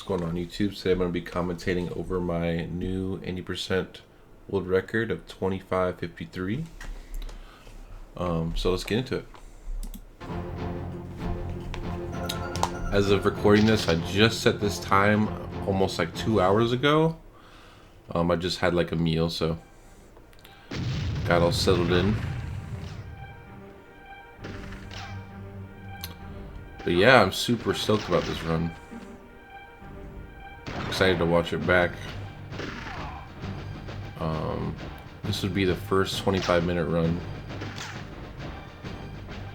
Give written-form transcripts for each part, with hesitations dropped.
going on YouTube? Today I'm going to be commentating over my new 80% world record of 25:53. So let's get into it. As of recording this, I just set this time almost like 2 hours ago. I just had like a meal, so got all settled in. But yeah, I'm super stoked about this run. Excited to watch it back. This would be the first 25-minute run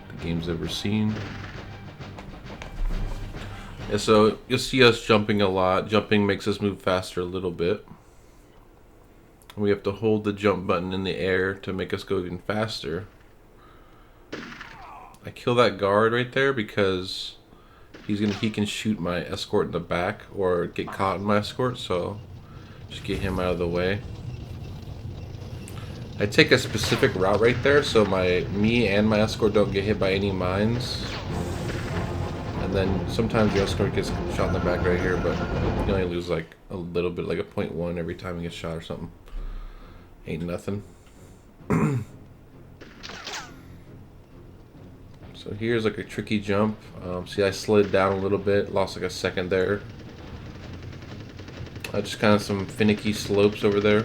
the game's ever seen. Yeah, so you'll see us jumping a lot. Jumping makes us move faster a little bit. We have to hold the jump button in the air to make us go even faster. I kill that guard right there because he can shoot my escort in the back or get caught in my escort, so just get him out of the way. I take a specific route right there so me and my escort don't get hit by any mines. And then sometimes your escort gets shot in the back right here, but you only lose like a little bit, like a 0.1 every time you get shot or something. Ain't nothing. So here's like a tricky jump. See, I slid down a little bit, lost like a second there. Just kind of some finicky slopes over there.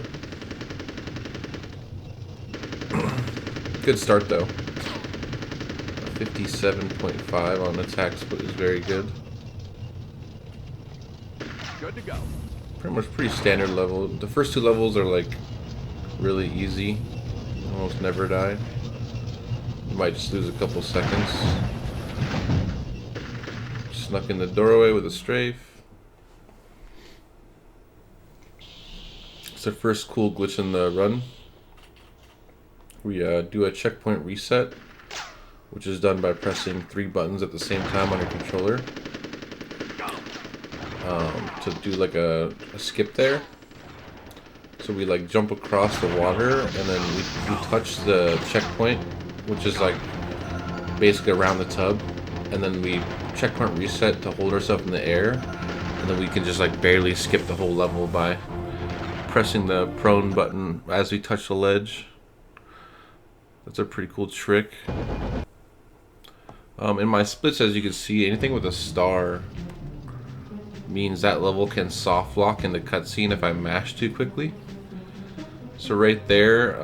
Good start though. 57.5 on attack split is very good. Good to go. Pretty standard level. The first two levels are like really easy. Almost never die. You might just lose a couple seconds. Snuck in the doorway with a strafe. It's the first cool glitch in the run. We do a checkpoint reset, which is done by pressing 3 buttons at the same time on your controller. To do like a skip there. So we like jump across the water and then we touch the checkpoint, which is like basically around the tub, and then we checkpoint reset to hold ourselves in the air, and then we can just like barely skip the whole level by pressing the prone button as we touch the ledge. That's a pretty cool trick. In my splits, as you can see, anything with a star means that level can soft lock in the cutscene if I mash too quickly. So right there,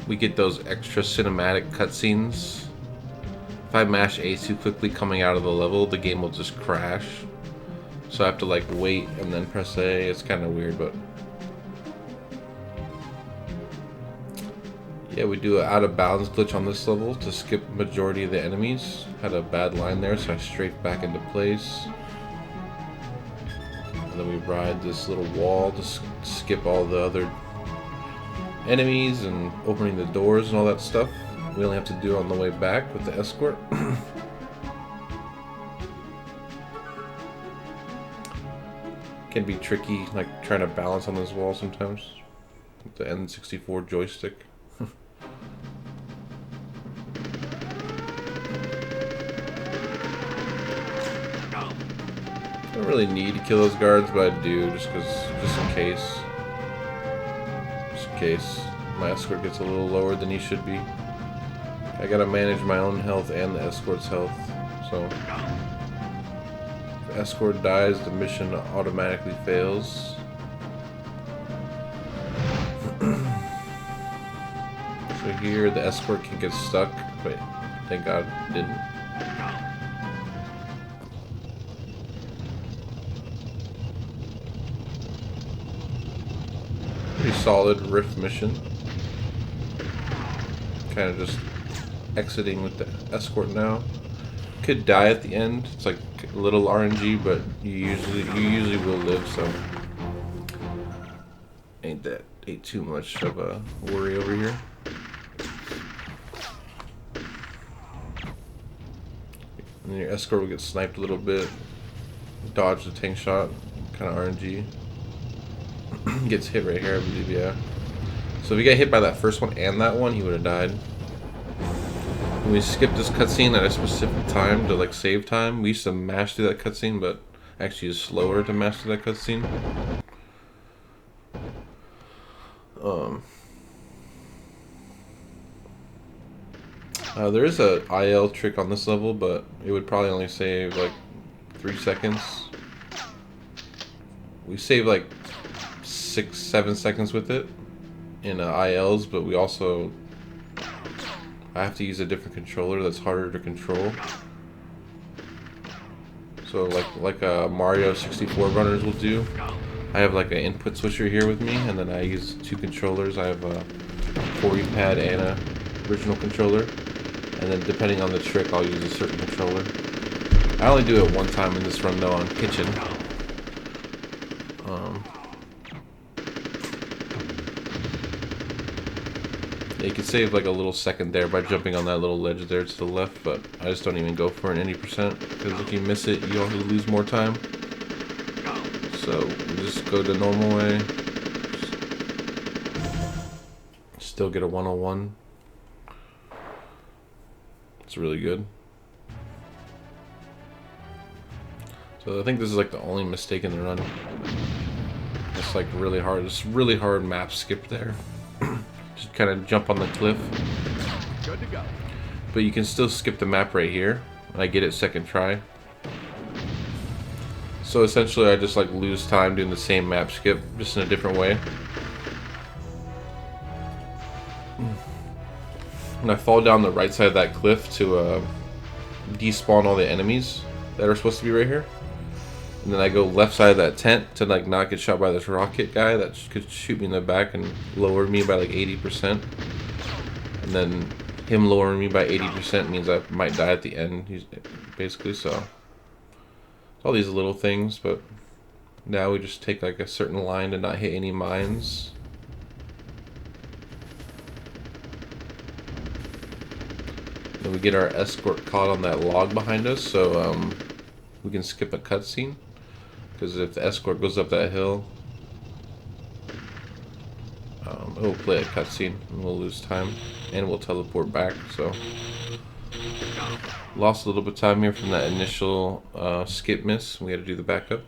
we get those extra cinematic cutscenes. If I mash A too quickly coming out of the level, the game will just crash. So I have to like wait and then press A. It's kind of weird, but yeah, we do an out of bounds glitch on this level to skip majority of the enemies. Had a bad line there, so I strafed back into place. And then we ride this little wall to skip all the other enemies and opening the doors and all that stuff. We only have to do it on the way back with the escort. Can be tricky, like trying to balance on this wall sometimes with the N64 joystick. Don't really need to kill those guards, but I do just in case. Just in case my escort gets a little lower than he should be. I gotta manage my own health and the escort's health. So if the escort dies, the mission automatically fails. So here the escort can get stuck, but thank God it didn't. Pretty solid rift mission. Kind of just exiting with the escort now. Could die at the end. It's like a little RNG, but you usually will live, so ain't too much of a worry over here. And your escort will get sniped a little bit. Dodge the tank shot. Kind of RNG. Gets hit right here, I believe, yeah. So if he got hit by that first one and that one, he would have died. When we skipped this cutscene at a specific time to like save time, we used to mash through that cutscene, but actually is slower to master that cutscene. There is a IL trick on this level, but it would probably only save like 3 seconds. We save like 6-7 seconds with it in ILs, but we also I have to use a different controller that's harder to control. So like Mario 64 runners will do. I have like an input switcher here with me, and then I use 2 controllers. I have a 4E pad and a original controller, and then depending on the trick, I'll use a certain controller. I only do it one time in this run though on kitchen. Yeah, you can save like a little second there by jumping on that little ledge there to the left, but I just don't even go for an any percent, because if you miss it, you only lose more time. So we just go the normal way. Still get a 101. It's really good. So I think this is like the only mistake in the run. It's like really hard. It's really hard map skip there. Just kind of jump on the cliff. Good to go. But you can still skip the map right here. I get it second try. So essentially I just like lose time doing the same map skip, just in a different way. And I fall down the right side of that cliff to despawn all the enemies that are supposed to be right here. And then I go left side of that tent to like not get shot by this rocket guy that could shoot me in the back and lower me by like 80%. And then him lowering me by 80% means I might die at the end, basically. So all these little things, but now we just take like a certain line to not hit any mines. And we get our escort caught on that log behind us, so we can skip a cutscene. Because if the escort goes up that hill, it'll play a cutscene and we'll lose time, and we'll teleport back. So lost a little bit of time here from that initial skip miss. We had to do the backup.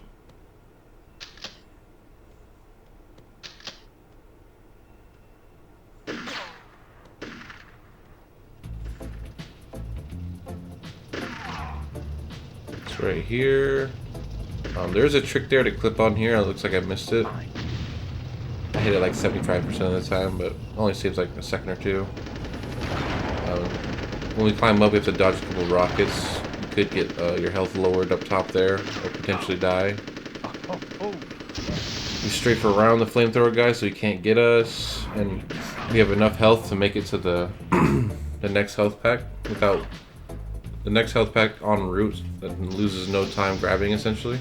It's right here. There's a trick there to clip on here. It looks like I missed it. I hit it like 75% of the time, but only saves like a second or two. When we climb up, we have to dodge a couple of rockets. You could get your health lowered up top there, or potentially die. We strafe around the flamethrower guy so he can't get us, and we have enough health to make it to the the next health pack without the next health pack en route that loses no time grabbing essentially.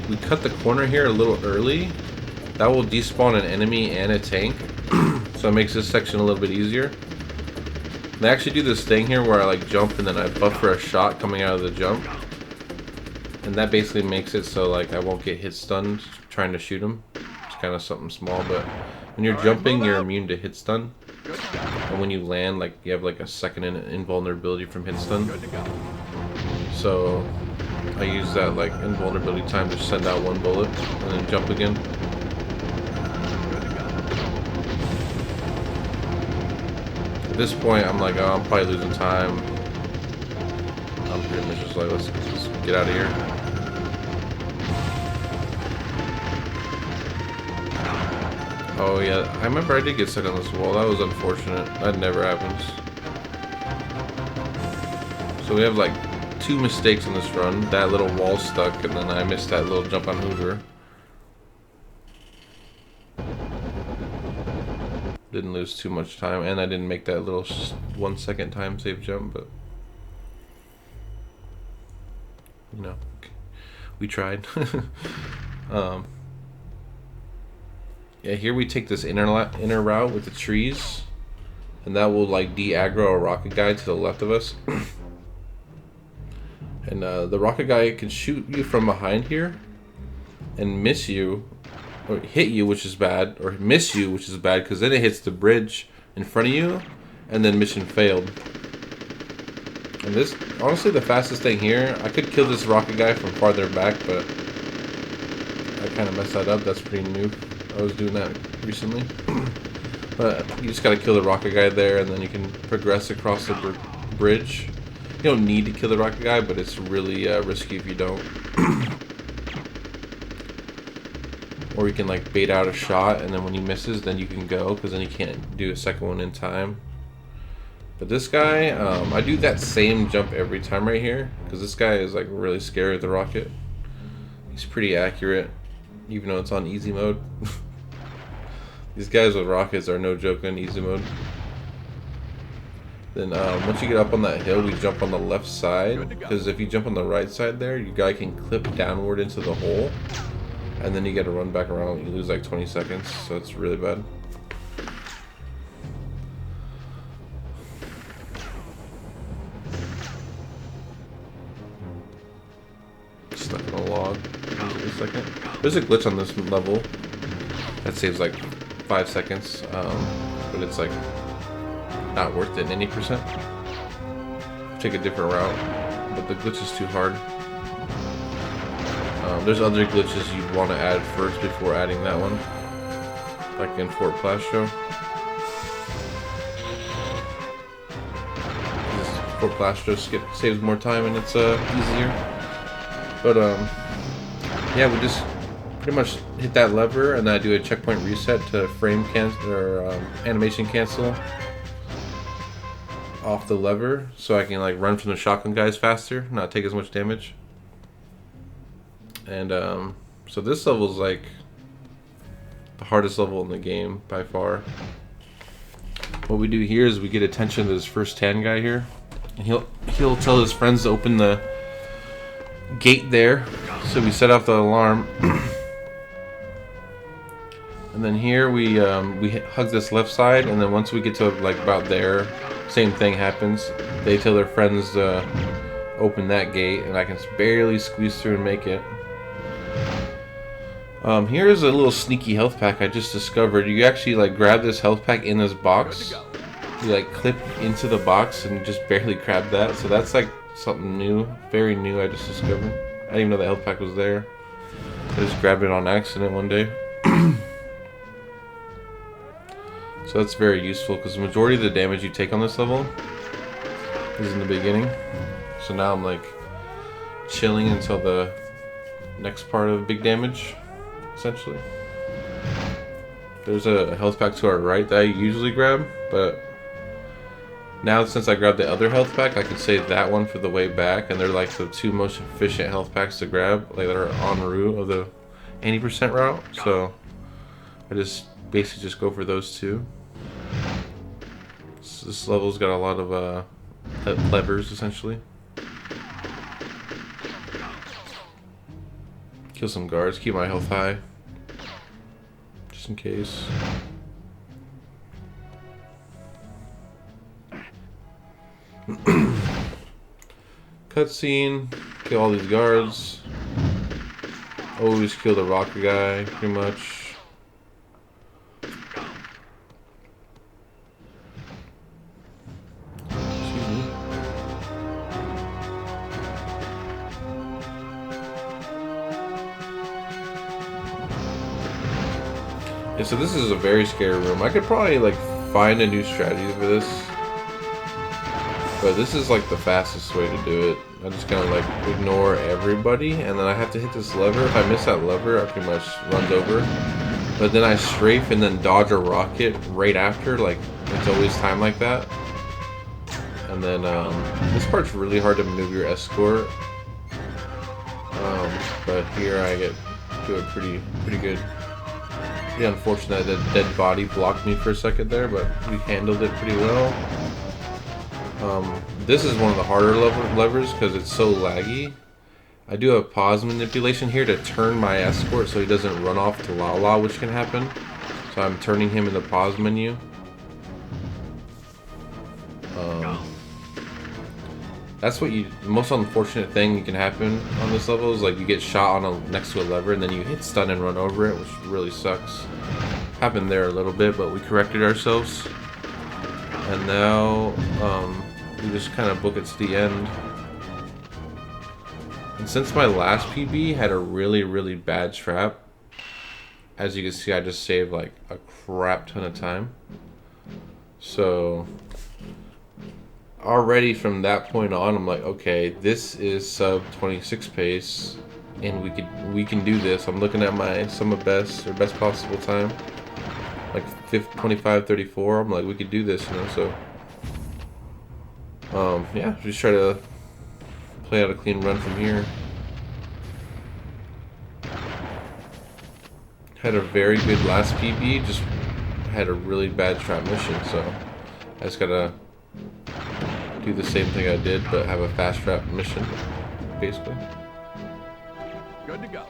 We cut the corner here a little early. That will despawn an enemy and a tank, so it makes this section a little bit easier. They actually do this thing here where I like jump and then I buffer a shot coming out of the jump, and that basically makes it so like I won't get hit stunned trying to shoot him. It's kind of something small, but when you're jumping, you're immune to hit stun, and when you land, like you have like a second invulnerability from hit stun. So I use that like invulnerability time to send out one bullet and then jump again. At this point, I'm like, oh, I'm probably losing time. I'm pretty much just like, let's just get out of here. Oh yeah, I remember I did get stuck on this wall. That was unfortunate. That never happens. So we have like 2 mistakes in this run. That little wall stuck, and then I missed that little jump on Hoover. Didn't lose too much time, and I didn't make that little 1 second time save jump, but you know, we tried. Yeah, here we take this inner route with the trees, and that will like de-aggro a rocket guy to the left of us. And the rocket guy can shoot you from behind here, and miss you, or hit you, which is bad, or miss you, which is bad, because then it hits the bridge in front of you, and then mission failed. And this, honestly, the fastest thing here, I could kill this rocket guy from farther back, but I kind of messed that up. That's pretty new. I was doing that recently. But you just gotta kill the rocket guy there, and then you can progress across the bridge. You don't need to kill the rocket guy, but it's really risky if you don't. Or you can like bait out a shot, and then when he misses, then you can go, because then you can't do a second one in time. But this guy, I do that same jump every time right here, because this guy is like really scary with the rocket. He's pretty accurate, even though it's on easy mode. These guys with rockets are no joke in easy mode. Then once you get up on that hill, we jump on the left side, because if you jump on the right side there, your guy can clip downward into the hole, and then you get to run back around. You lose like 20 seconds, so it's really bad. Stuck in a log. Give me a second. There's a glitch on this level that saves like 5 seconds, but it's like not worth it 90%. Take a different route, but the glitch is too hard. There's other glitches you'd want to add first before adding that one, like in Fort Plastro. Fort Plastro saves more time and it's easier. But yeah, we just pretty much hit that lever and then I do a checkpoint reset to frame cancel or animation cancel off the lever, so I can like run from the shotgun guys faster, not take as much damage. And so this level is like the hardest level in the game by far. What we do here is we get attention to this first tan guy here, and he'll tell his friends to open the gate there. So we set off the alarm, and then here we hug this left side, and then once we get to like about there, same thing happens. They tell their friends to open that gate, and I can barely squeeze through and make it. Here's a little sneaky health pack I just discovered. You actually like grab this health pack in this box. You like clip into the box and just barely grab that. So that's like something new, very new. I just discovered. I didn't even know the health pack was there. I just grabbed it on accident one day. So that's very useful because the majority of the damage you take on this level is in the beginning. So now I'm like chilling until the next part of big damage, essentially. There's a health pack to our right that I usually grab, but now since I grabbed the other health pack, I could save that one for the way back, and they're like the two most efficient health packs to grab, like that are en route of the 80% route. So I just basically just go for those two. So this level's got a lot of levers essentially. Kill some guards, keep my health high, just in case. Cutscene, kill all these guards. Always kill the rocker guy, pretty much. Yeah, so this is a very scary room. I could probably like find a new strategy for this, but this is like the fastest way to do it. I just kind of like ignore everybody, and then I have to hit this lever. If I miss that lever, I pretty much runs over. But then I strafe and then dodge a rocket right after. Like it's always timed like that. And then this part's really hard to maneuver your escort. But here I get do it pretty good. Yeah, unfortunate that dead body blocked me for a second there, but we handled it pretty well. This is one of the harder levers because it's so laggy. I do a pause manipulation here to turn my escort so he doesn't run off to Lala, which can happen. So I'm turning him in the pause menu. That's what you, the most unfortunate thing you can happen on this level is like you get shot on next to a lever and then you hit stun and run over it, which really sucks. Happened there a little bit, but we corrected ourselves. And now we just kind of book it to the end. And since my last PB had a really bad trap, as you can see, I just saved like a crap ton of time. So already from that point on, I'm like, okay, this is sub 26 pace, and we can do this. I'm looking at my sum of best or best possible time, like 25:34. I'm like, we could do this, you know. So yeah, just try to play out a clean run from here. Had a very good last PB, just had a really bad trap mission, so I just gotta do the same thing I did, but have a fast trap mission, basically. Good to go.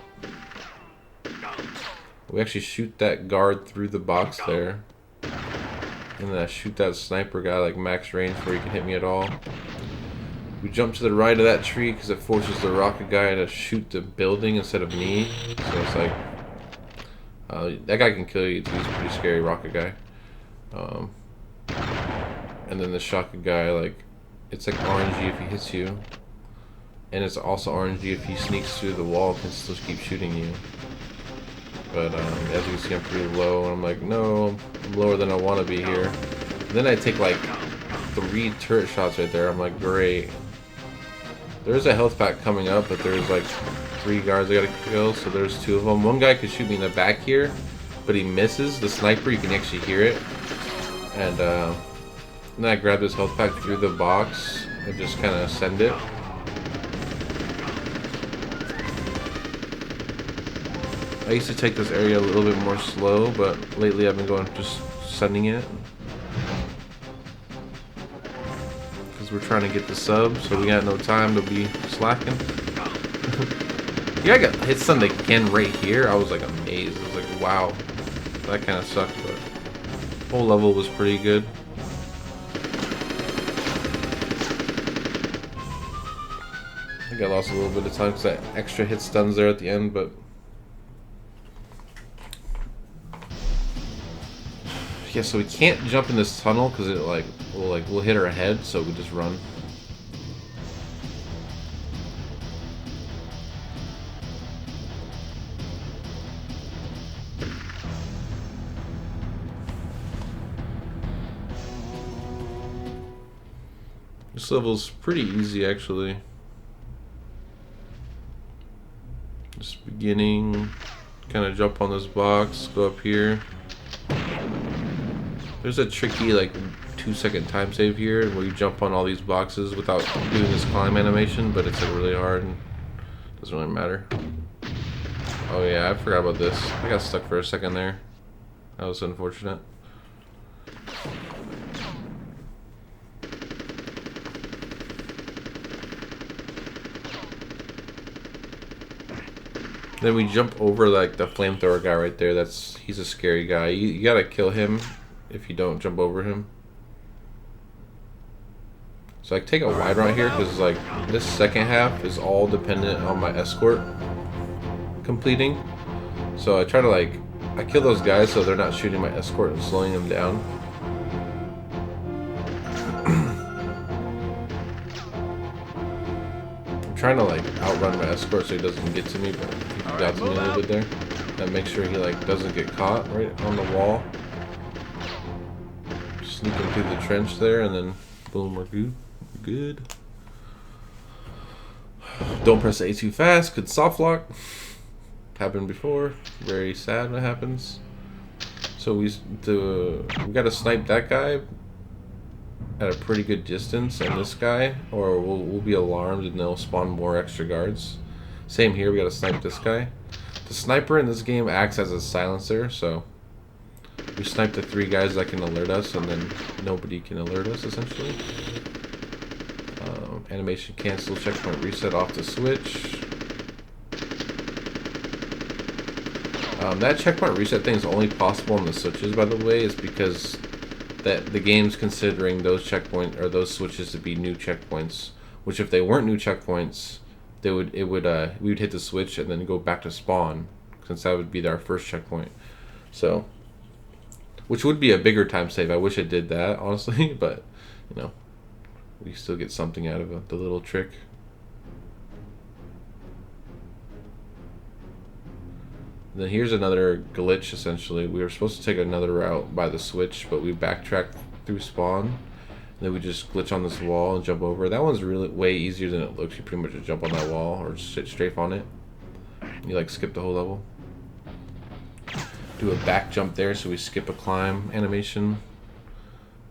We actually shoot that guard through the box there, and then I shoot that sniper guy like max range where he can hit me at all. We jump to the right of that tree because it forces the rocket guy to shoot the building instead of me, so it's like, that guy can kill you too. He's a pretty scary rocket guy. And then the shotgun guy, like, it's like RNG if he hits you, and it's also RNG if he sneaks through the wall and can still keep shooting you. But as you can see, I'm pretty low, and I'm like, no, I'm lower than I want to be here. And then I take like 3 turret shots right there. I'm like, great. There's a health pack coming up, but there's like 3 guards I gotta kill, so there's 2 of them. One guy could shoot me in the back here, but he misses. The sniper, you can actually hear it. And then I grab this health pack through the box and just kind of send it. I used to take this area a little bit more slow, but lately I've been going just sending it. Because we're trying to get the sub, so we got no time to be slacking. Yeah, I got hit stun again right here. I was like amazed. I was like, wow. That kind of sucked, but the whole level was pretty good. I think I lost a little bit of time because that extra hit stuns there at the end, but yeah, so we can't jump in this tunnel because it we'll hit our head, so we just run. This level's pretty easy actually. Just beginning, kind of jump on this box, go up here. There's a tricky like 2-second time save here where you jump on all these boxes without doing this climb animation, but it's like really hard and doesn't really matter. Oh yeah, I forgot about this. I got stuck for a second there. That was unfortunate. Then we jump over like the flamethrower guy right there. He's a scary guy. You gotta kill him if you don't jump over him. So I take a wide route here because like this second half is all dependent on my escort completing. So I try to I kill those guys so they're not shooting my escort and slowing them down. I'm trying to outrun my escort so he doesn't get to me, but he got to me a little bit there. And make sure he doesn't get caught right on the wall. Sneaking through the trench there, and then boom, we're good. Don't press A too fast, could soft lock. Happened before. Very sad when it happens. So we gotta snipe that guy at a pretty good distance, and this guy, or we'll be alarmed and they'll spawn more extra guards. Same here, we gotta snipe this guy. The sniper in this game acts as a silencer, so we snipe the 3 guys that can alert us, and then nobody can alert us, essentially. Animation cancel, checkpoint reset off the switch. That checkpoint reset thing is only possible on the switches, by the way, is because that the game's considering those checkpoint or those switches to be new checkpoints, Which if they weren't new checkpoints, we would hit the switch and then go back to spawn, since that would be our first checkpoint. So, which would be a bigger time save. I wish it did that, honestly, but you know, we still get something out of the little trick. Then here's another glitch, essentially. We were supposed to take another route by the switch, but we backtracked through spawn. And then we just glitch on this wall and jump over. That one's really way easier than it looks. You pretty much just jump on that wall or just sit straight on it. You like skip the whole level. Do a back jump there, so we skip a climb animation.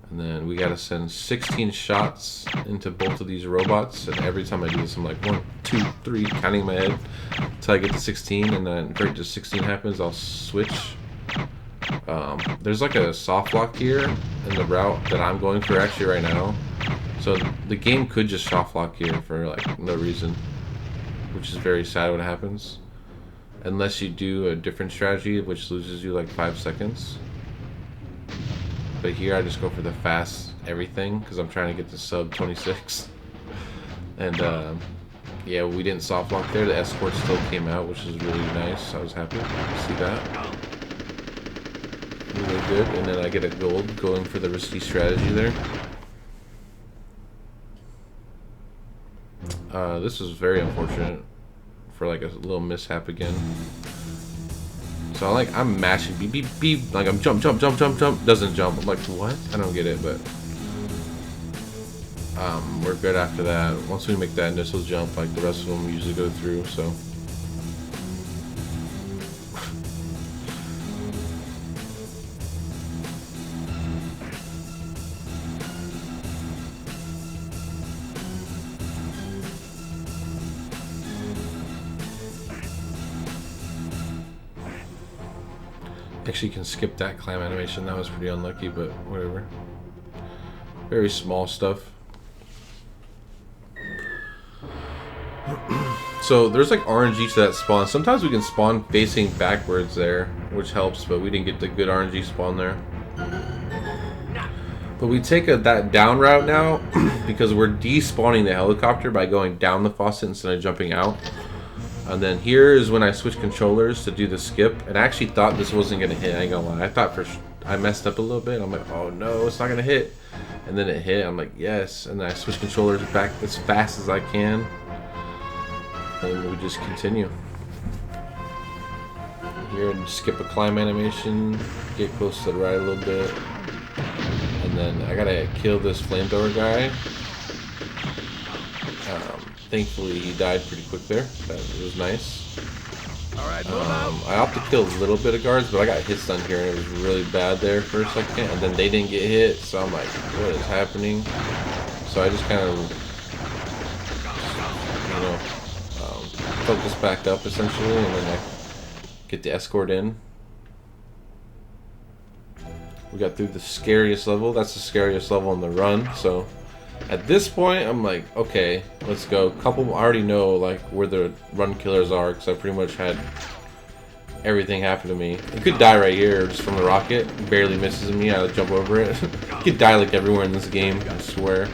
And then we gotta send 16 shots into both of these robots. And every time I do this, I'm like 1, 2, 3, counting in my head until I get to 16. And then right to 16 happens, I'll switch. There's like a soft lock here in the route that I'm going for actually right now. So the game could just soft lock here for like no reason, which is very sad when it happens. Unless you do a different strategy, which loses you like 5 seconds. But here I just go for the fast everything because I'm trying to get to sub 26. And yeah, we didn't soft lock there. The escort still came out, which is really nice. I was happy to see that. Really good. And then I get a gold going for the risky strategy there. This is very unfortunate for like a little mishap again. So I'm mashing beep beep beep, like I'm jump, doesn't jump. I'm like, what? I don't get it, but we're good after that. Once we make that initial jump, like the rest of them usually go through, so. Actually, you can skip that climb animation. That was pretty unlucky, but whatever. Very small stuff. So there's like RNG to that spawn. Sometimes we can spawn facing backwards there, which helps, but we didn't get the good RNG spawn there. But we take that down route now because we're despawning the helicopter by going down the faucet instead of jumping out. And then here is when I switch controllers to do the skip. And I actually thought this wasn't going to hit. I ain't gonna lie. I thought I messed up a little bit. I'm like, oh no, it's not going to hit. And then it hit. I'm like, yes. And then I switch controllers back as fast as I can. And we just continue. Here and skip a climb animation. Get close to the right a little bit. And then I got to kill this flamethrower guy. Thankfully, he died pretty quick there. That was nice. All right, I opted to kill a little bit of guards, but I got hits done here, and it was really bad there for a second. And then they didn't get hit, so I'm like, what is happening? So I just kind of, you know, focus back up essentially, and then I get the escort in. We got through the scariest level. That's the scariest level in the run, so. At this point, I'm like, okay, let's go. I already know like where the run killers are because I pretty much had everything happen to me. You could die right here just from the rocket. It barely misses me. I jump over it. You could die like everywhere in this game, I swear.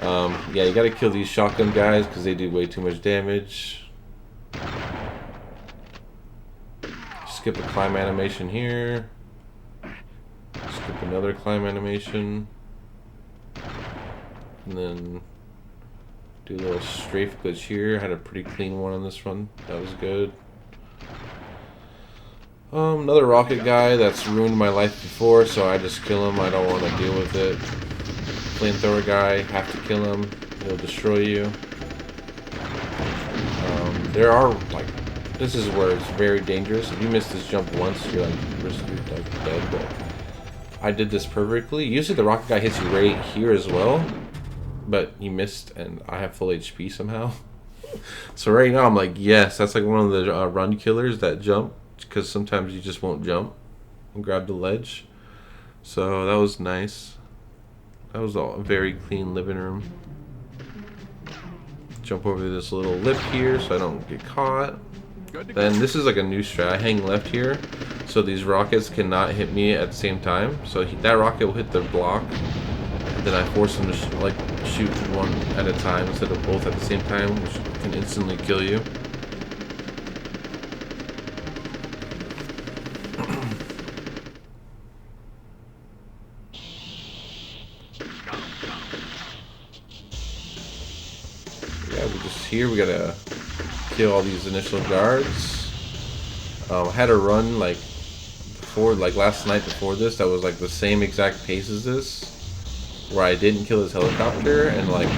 Yeah, you gotta kill these shotgun guys because they do way too much damage. Skip a climb animation here. Skip another climb animation. And then do a little strafe glitch here. Had a pretty clean one on this run. That was good. Another rocket guy that's ruined my life before, so I just kill him. I don't want to deal with it. Flamethrower guy, have to kill him. He'll destroy you. There are like, this is where it's very dangerous. If you miss this jump once, you're like dead. But I did this perfectly. Usually the rocket guy hits you right here as well. But he missed, and I have full HP somehow. So right now I'm like, yes, that's like one of the run killers that jump, because sometimes you just won't jump and grab the ledge. So that was nice. That was a very clean living room. Jump over this little lip here so I don't get caught. Then this is like a new strat. I hang left here, so these rockets cannot hit me at the same time. So that rocket will hit the block. Then I force him to shoot one at a time instead of both at the same time, which can instantly kill you. Yeah, we're just here. We gotta kill all these initial guards. I had a run like before, like last night before this, that was like the same exact pace as this, where I didn't kill his helicopter, and like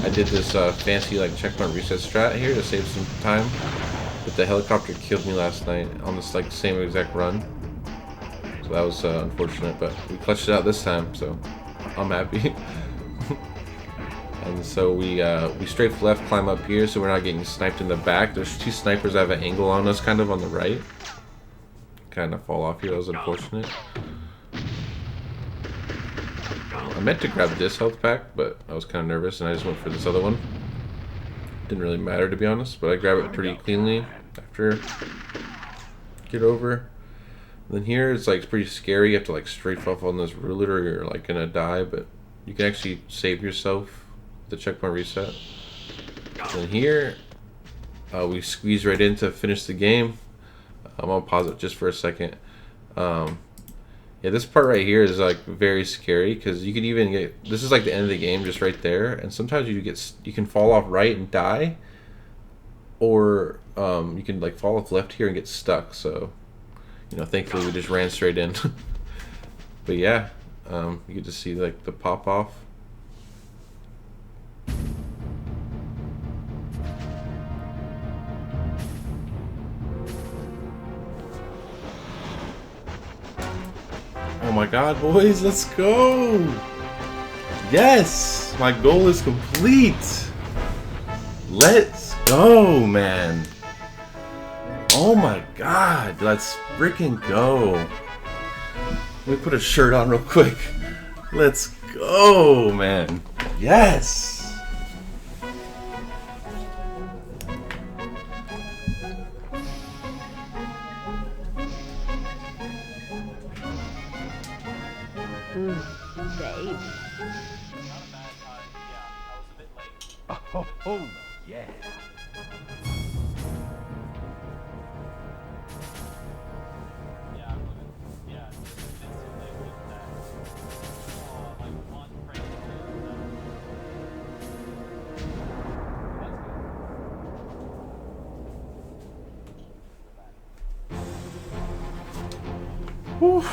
I did this fancy like checkpoint reset strat here to save some time, but the helicopter killed me last night on this like same exact run. So that was unfortunate, but we clutched it out this time, so I'm happy. And so we strafe left, climb up here, so we're not getting sniped in the back. There's two snipers that have an angle on us, kind of on the right. Kind of fall off here. That was unfortunate. I meant to grab this health pack, but I was kind of nervous, and I just went for this other one. Didn't really matter, to be honest, but I grabbed it pretty cleanly after get over. And then here it's like pretty scary. You have to like strafe off on this ruler, or you're like gonna die, but you can actually save yourself the checkpoint reset. And here we squeeze right in to finish the game. I'm gonna pause it just for a second. Yeah, this part right here is like very scary, because you can even get, this is like the end of the game just right there, and sometimes you can fall off right and die, or you can like fall off left here and get stuck. So, you know, thankfully we just ran straight in. But yeah, you get to see like the pop off. Oh my god, boys, let's go! Yes! My goal is complete! Let's go, man! Oh my god, let's freaking go! Let me put a shirt on real quick. Let's go, man! Yes! Babe. Oh, yeah. Whew.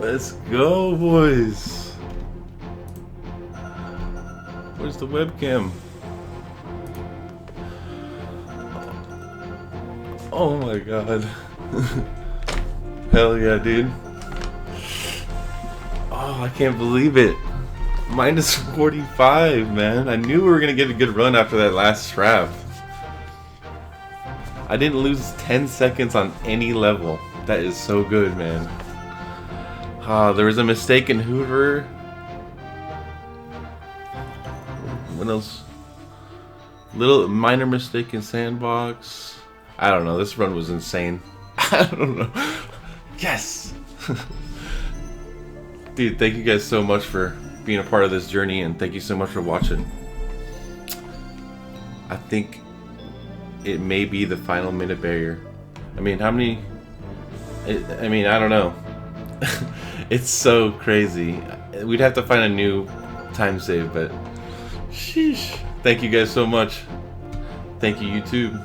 Let's go, boys. Where's the webcam? Oh my god. Hell yeah, dude. Oh, I can't believe it. Minus 45, man. I knew we were gonna get a good run after that last strap. I didn't lose 10 seconds on any level. That is so good, man. There was a mistake in Hoover. What else? Little minor mistake in Sandbox. I don't know. This run was insane. I don't know. Yes! Dude, thank you guys so much for being a part of this journey, and thank you so much for watching. I think it may be the final minute barrier. I mean, how many... I mean, I don't know. It's so crazy. We'd have to find a new time save, but sheesh. Thank you guys so much. Thank you, YouTube.